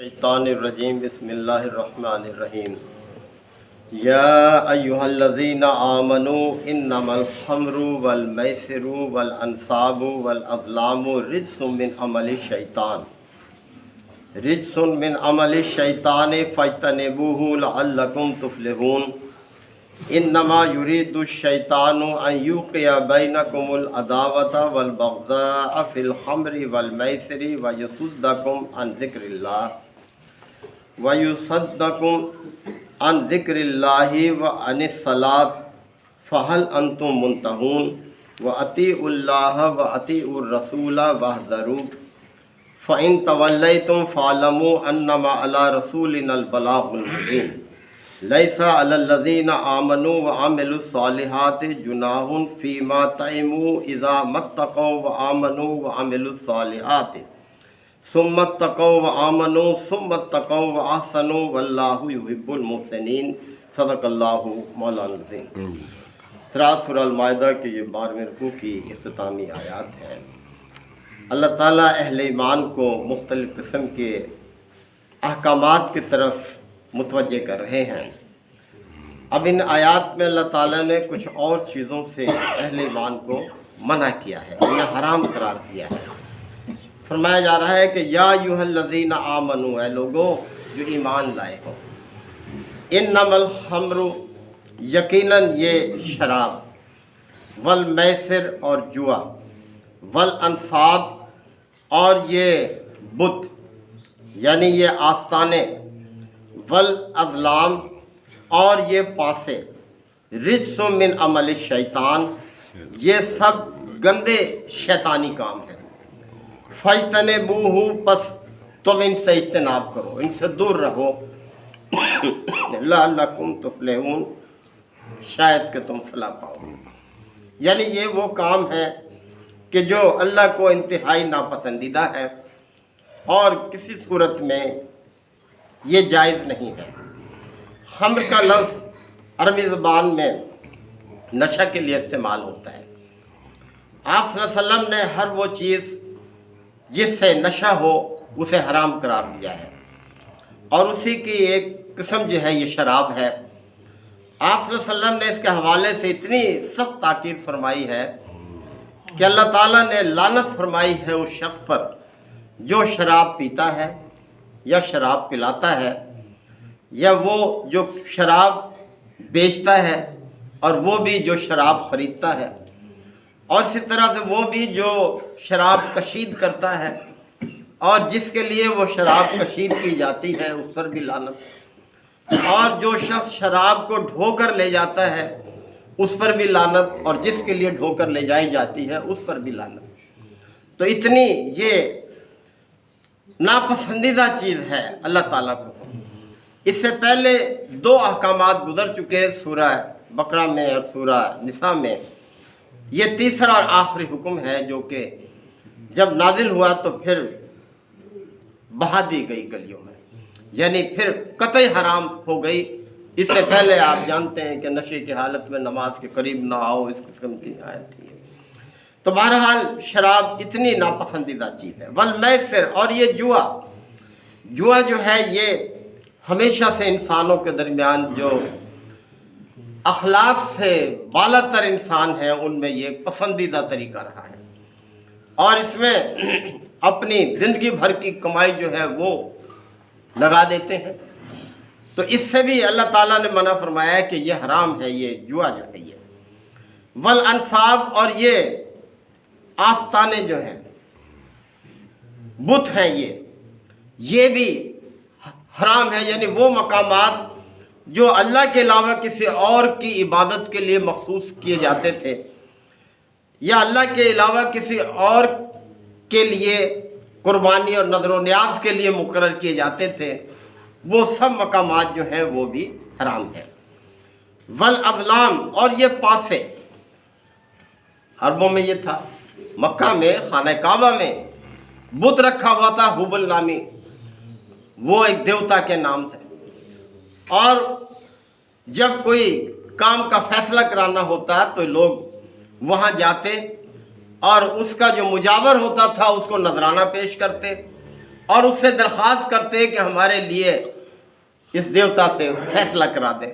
الشیطان الرجیم بسم اللہ الرحمن الرحیم یا ایہا الذین آمنوا انما الخمر والمیسر والانصاب والازلام رجس من عمل الشیطان فاجتنبوہ لعلکم تفلحون انما یرید الشیطان ان یوقع بینکم العداوۃ والبغضاء فی الخمر والمیسر ویصدکم عن ذکر اللہ وعن الصلاۃ فہل انتم منتہون واطیعوا اللہ واطیعوا الرسول واحذروا فإن تولیتم فاعلموا انما علی رسولنا البلاغ المبین لیس علی الذین آمنوا وعملوا الصالحات جناح فیما طعموا اذا ما اتقوا وآمنوا وعملوا الصالحات ثم اتقوا وآمنوا ثم اتقوا واحسنوا واللہ یحب المحسنین۔ صدق اللہ مولانا العظیم۔ سورہ المائدہ کے یہ 12ویں رکوع کی اختتامی آیات ہیں۔ اللہ تعالیٰ اہل ایمان کو مختلف قسم کے احکامات کی طرف متوجہ کر رہے ہیں۔ اب ان آیات میں اللہ تعالیٰ نے کچھ اور چیزوں سے اہل ایمان کو منع کیا ہے، انہیں حرام قرار دیا ہے۔ فرمایا جا رہا ہے کہ یا ایھا الذین آمنوا، اے لوگوں جو ایمان لائے ہو، انما الخمر، یقیناً یہ شراب، والمیسر اور جوا، والانصاب اور یہ بت یعنی یہ آستانے، والازلام اور یہ پاسے، رجس من عمل الشیطان، یہ سب گندے شیطانی کام ہیں۔ فاجتنبوہ، پس تم ان سے اجتناب کرو، ان سے دور رہو، لعلکم تفلحون، شاید کہ تم فلاح پاؤ۔ یعنی یہ وہ کام ہے کہ جو اللہ کو انتہائی ناپسندیدہ ہے اور کسی صورت میں یہ جائز نہیں ہے۔ خمر کا لفظ عربی زبان میں نشہ کے لیے استعمال ہوتا ہے۔ آپ صلی اللہ علیہ وسلم نے ہر وہ چیز جس سے نشہ ہو اسے حرام قرار دیا ہے، اور اسی کی ایک قسم جو ہے یہ شراب ہے۔ آپ صلی اللہ علیہ وسلم نے اس کے حوالے سے اتنی سخت تاکید فرمائی ہے کہ اللہ تعالیٰ نے لعنت فرمائی ہے اس شخص پر جو شراب پیتا ہے یا شراب پلاتا ہے، یا وہ جو شراب بیچتا ہے اور وہ بھی جو شراب خریدتا ہے، اور اسی طرح سے وہ بھی جو شراب کشید کرتا ہے اور جس کے لیے وہ شراب کشید کی جاتی ہے اس پر بھی لعنت، اور جو شخص شراب کو ڈھو کر لے جاتا ہے اس پر بھی لعنت، اور جس کے لیے ڈھو کر لے جائی جاتی ہے اس پر بھی لعنت۔ تو اتنی یہ ناپسندیدہ چیز ہے اللہ تعالیٰ کو۔ اس سے پہلے 2 احکامات گزر چکے سورہ بقرہ میں اور سورہ نساء میں، یہ تیسرا اور آخری حکم ہے جو کہ جب نازل ہوا تو پھر بہا دی گئی گلیوں میں، یعنی پھر قطعی حرام ہو گئی۔ اس سے پہلے آپ جانتے ہیں کہ نشے کی حالت میں نماز کے قریب نہ آؤ، اس قسم کی آیت تھی۔ تو بہرحال شراب اتنی ناپسندیدہ چیز ہے۔ والمیسر، اور یہ جوا جو ہے یہ ہمیشہ سے انسانوں کے درمیان جو اخلاق سے بالا تر انسان ہیں ان میں یہ پسندیدہ طریقہ رہا ہے، اور اس میں اپنی زندگی بھر کی کمائی جو ہے وہ لگا دیتے ہیں۔ تو اس سے بھی اللہ تعالیٰ نے منع فرمایا ہے کہ یہ حرام ہے، یہ جوا جو ہے یہ۔ والانصاب، اور یہ آستانے جو ہیں، بت ہیں، یہ بھی حرام ہے، یعنی وہ مقامات جو اللہ کے علاوہ کسی اور کی عبادت کے لیے مخصوص کیے جاتے تھے، یا اللہ کے علاوہ کسی اور کے لیے قربانی اور نذر و نیاز کے لیے مقرر کیے جاتے تھے، وہ سب مقامات جو ہیں وہ بھی حرام ہیں۔ والازلام، اور یہ پاسے، عربوں میں یہ تھا، مکہ میں خانہ کعبہ میں بت رکھا ہوا تھا حبل نامی، وہ ایک دیوتا کے نام تھے، اور جب کوئی کام کا فیصلہ کرانا ہوتا تو لوگ وہاں جاتے اور اس کا جو مجاور ہوتا تھا اس کو نذرانہ پیش کرتے، اور اس سے درخواست کرتے کہ ہمارے لیے اس دیوتا سے فیصلہ کرا دے،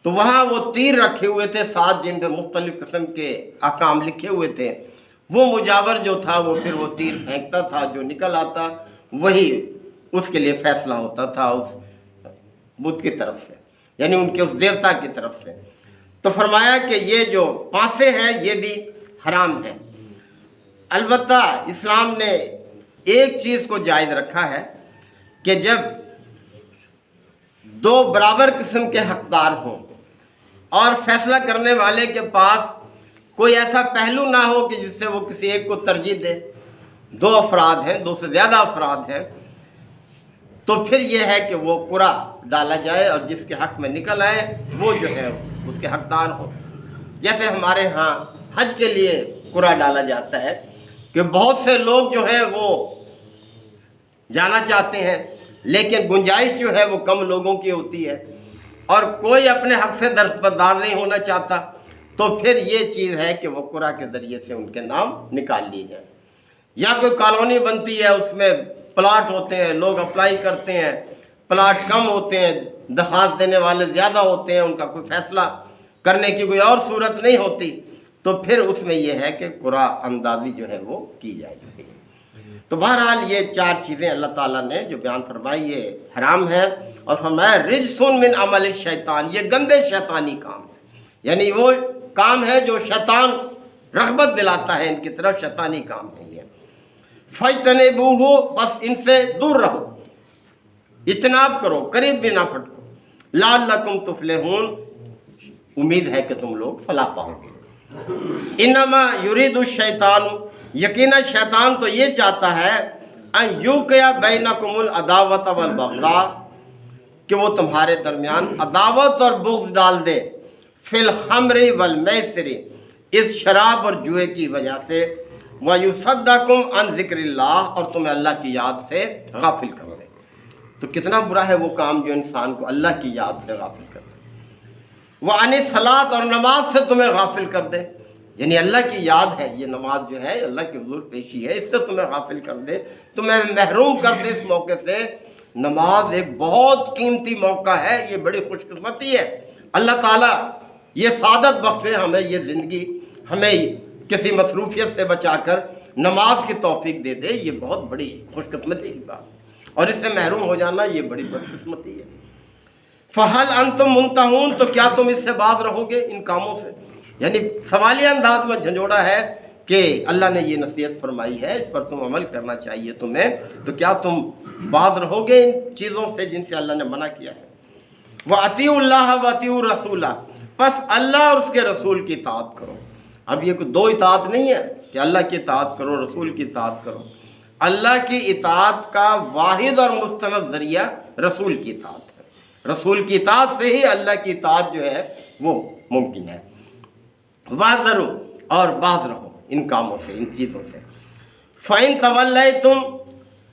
تو وہاں وہ تیر رکھے ہوئے تھے 7 جن پہ مختلف قسم کے احکام لکھے ہوئے تھے، وہ مجاور جو تھا وہ پھر وہ تیر پھینکتا تھا، جو نکل آتا وہی اس کے لیے فیصلہ ہوتا تھا اس بدھ کی طرف سے، یعنی ان کے اس دیوتا کی طرف سے۔ تو فرمایا کہ یہ جو پانسے ہیں یہ بھی حرام ہیں۔ البتہ اسلام نے ایک چیز کو جائز رکھا ہے کہ جب 2 برابر قسم کے حقدار ہوں اور فیصلہ کرنے والے کے پاس کوئی ایسا پہلو نہ ہو کہ جس سے وہ کسی ایک کو ترجیح دے، 2 افراد ہیں، 2 سے زیادہ افراد ہیں، تو پھر یہ ہے کہ وہ قرعہ ڈالا جائے اور جس کے حق میں نکل آئے وہ جو ہے اس کے حقدار ہو۔ جیسے ہمارے ہاں حج کے لیے قرعہ ڈالا جاتا ہے کہ بہت سے لوگ جو ہیں وہ جانا چاہتے ہیں، لیکن گنجائش جو ہے وہ کم لوگوں کی ہوتی ہے اور کوئی اپنے حق سے دربدار نہیں ہونا چاہتا، تو پھر یہ چیز ہے کہ وہ قرعہ کے ذریعے سے ان کے نام نکال لیے جائیں۔ یا کوئی کالونی بنتی ہے، اس میں پلاٹ ہوتے ہیں، لوگ اپلائی کرتے ہیں، پلاٹ کم ہوتے ہیں، درخواست دینے والے زیادہ ہوتے ہیں، ان کا کوئی فیصلہ کرنے کی کوئی اور صورت نہیں ہوتی، تو پھر اس میں یہ ہے کہ قرعہ اندازی جو ہے وہ کی جائے گی۔ تو بہرحال یہ 4 چیزیں اللہ تعالیٰ نے جو بیان فرمائی یہ حرام ہے، اور فرمایا رجسن من عمل الشیطان، یہ گندے شیطانی کام ہے، یعنی وہ کام ہے جو شیطان رغبت دلاتا ہے ان کی طرف، شیطانی کام ہے یہ۔ فاجتنبوہ، بس ان سے دور رہو، اجتناب کرو، قریب بھی نہ پھٹکو، لعلکم تفلحون، امید ہے کہ تم لوگ فلاح پاؤ گے۔ انما یرید الشیطان، یقینا شیطان تو یہ چاہتا ہے ان یوقع بینکم العداوۃ والبغضاء، کہ وہ تمہارے درمیان عداوت اور بغض ڈال دے، فی الخمر والمیسر، اس شراب اور جوئے کی وجہ سے، وَيُصَدَّكُمْ عَنْ ذِكْرِ اللَّهِ، اور تمہیں اللہ کی یاد سے غافل کر دے۔ تو کتنا برا ہے وہ کام جو انسان کو اللہ کی یاد سے غافل کر دے، وَعَنِ الصَّلَاةِ، اور نماز سے تمہیں غافل کر دے، یعنی اللہ کی یاد ہے، یہ نماز جو ہے اللہ کی حضور پیشی ہے، اس سے تمہیں غافل کر دے، تمہیں محروم کر دے اس موقع سے۔ نماز ایک بہت قیمتی موقع ہے، یہ بڑی خوش قسمتی ہے، اللہ تعالیٰ یہ سعادت بخشے ہمیں، یہ زندگی ہمیں کسی مصروفیت سے بچا کر نماز کی توفیق دے دے، یہ بہت بڑی خوش قسمتی کی بات ہے، اور اس سے محروم ہو جانا یہ بڑی بدقسمتی ہے۔ فَهَلْ أَنْتُمْ مُنْتَهُونَ، تو کیا تم اس سے باز رہو گے ان کاموں سے؟ یعنی سوالیہ انداز میں جھنجھوڑا ہے کہ اللہ نے یہ نصیحت فرمائی ہے، اس پر تم عمل کرنا چاہیے تمہیں، تو کیا تم باز رہو گے ان چیزوں سے جن سے اللہ نے منع کیا ہے؟ وَأَطِيعُوا اللَّهَ وَأَطِيعُوا الرَّسُولَ، پس اللہ اور اس کے رسول کی اطاعت کرو۔ اب یہ کوئی 2 اطاعت نہیں ہے کہ اللہ کی اطاعت کرو رسول کی اطاعت کرو، اللہ کی اطاعت کا واحد اور مستند ذریعہ رسول کی اطاعت ہے، رسول کی اطاعت سے ہی اللہ کی اطاعت جو ہے وہ ممکن ہے۔ واذروا، اور باز رہو ان کاموں سے، ان چیزوں سے۔ فَإِن تَوَلَّيْتُمْ،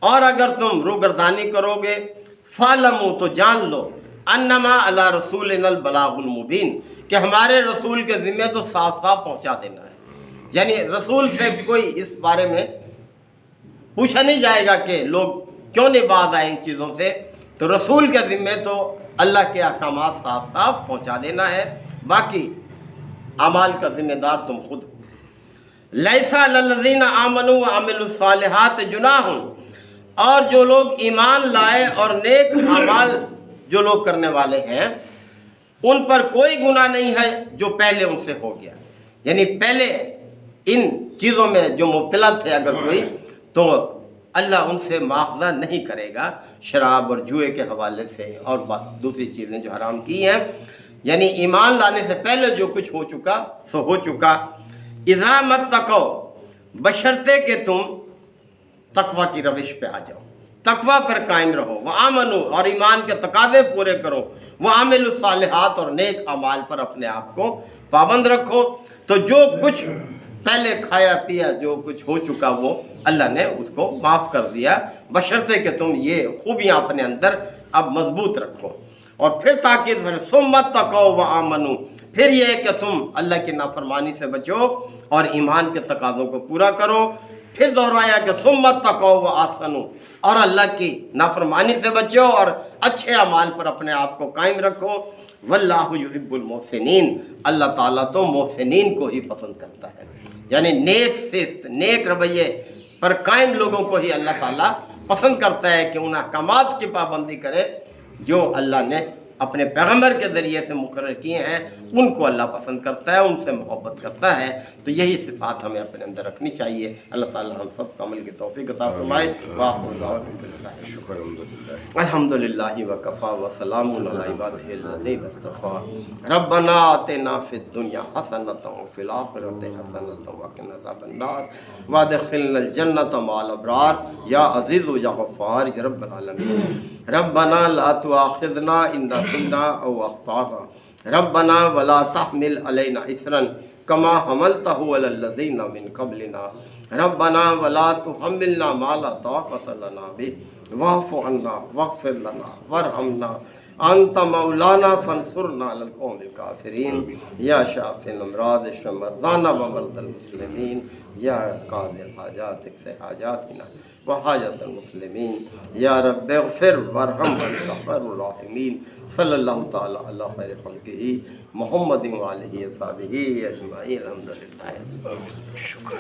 اور اگر تم روگردانی کرو گے، فَاعْلَمُوا، تو جان لو، انما علی رسولنا البلاغ المبین، کہ ہمارے رسول کے ذمہ تو صاف صاف پہنچا دینا ہے، یعنی رسول سے کوئی اس بارے میں پوچھا نہیں جائے گا کہ لوگ کیوں نہیں باز آئے ان چیزوں سے، تو رسول کے ذمہ تو اللہ کے احکامات صاف صاف پہنچا دینا ہے، باقی اعمال کا ذمہ دار تم خود ہو۔ لیس علی الذین آمنوا وعملوا الصالحات جناح، اور جو لوگ ایمان لائے اور نیک اعمال جو لوگ کرنے والے ہیں ان پر کوئی گناہ نہیں ہے جو پہلے ان سے ہو گیا، یعنی پہلے ان چیزوں میں جو مبتلا تھے اگر کوئی، تو اللہ ان سے مواخذہ نہیں کرے گا شراب اور جوئے کے حوالے سے اور دوسری چیزیں جو حرام کی ہیں، یعنی ایمان لانے سے پہلے جو کچھ ہو چکا سو ہو چکا۔ اذا متقوا، بشرطے کہ تم تقوی کی روش پہ آ جاؤ، تقوی پر قائم رہو، وآمنوا، اور ایمان کے تقاضے پورے کرو، وعملوا الصالحات، اور نیک اعمال پر اپنے آپ کو پابند رکھو، تو جو کچھ پہلے کھایا پیا جو کچھ ہو چکا وہ اللہ نے اس کو معاف کر دیا، بشرطے کہ تم یہ خوبیاں اپنے اندر اب مضبوط رکھو۔ اور پھر تاکید ہے ثم اتقوا وآمنوا، پھر یہ ہے کہ تم اللہ کی نافرمانی سے بچو اور ایمان کے تقاضوں کو پورا کرو۔ پھر دوہرایا کہ سمت تقو و آسنو، اور اللہ کی نافرمانی سے بچو اور اچھے اعمال پر اپنے آپ کو قائم رکھو۔ واللہ یحب المحسنین، اللہ تعالیٰ تو محسنین کو ہی پسند کرتا ہے، یعنی نیک صفت نیک رویے پر قائم لوگوں کو ہی اللہ تعالیٰ پسند کرتا ہے کہ ان احکامات کی پابندی کرے جو اللہ نے اپنے پیغمبر کے ذریعے سے مقرر کیے ہیں، ان کو اللہ پسند کرتا ہے، ان سے محبت کرتا ہے۔ تو یہی صفات ہمیں اپنے اندر رکھنی چاہیے۔ اللہ تعالیٰ ہم سب کو عمل کی توفیق عطا فرمائے۔ وآخر دعوانا الحمدللہ وکفیٰ وسلام علی عبادہ الذین اصطفیٰ۔ ربنا آتنا فی الدنیا حسنۃ وفی الآخرۃ حسنۃ وقنا عذاب النار وادخلنا الجنۃ مع الابرار یا عزیز یا غفار یا رب العالمین۔ ربنا لا تؤاخذنا ان نسینا او اخطانا ربنا ولا تحمل علینا اصرا کما حملتہ علی الذین من قبلنا ربنا ولا تحملنا ما لا طاقۃ لنا بہ واعف عنا واغفر لنا وارحمنا انت مولانا فانصرنا علی القوم الکافرین۔ یا شافی الامراض اشف مرضانا ومرضی المسلمین، یا قاضی الحاجات اقض حاجاتنا وحاجت المسلمین، یا رب اغفر وارحم وانت خیر الراحمین۔ صلی اللہ تعالی علی خیر خلقہ محمد وآلہ وصحبہ اجمعین۔ الحمدللہ۔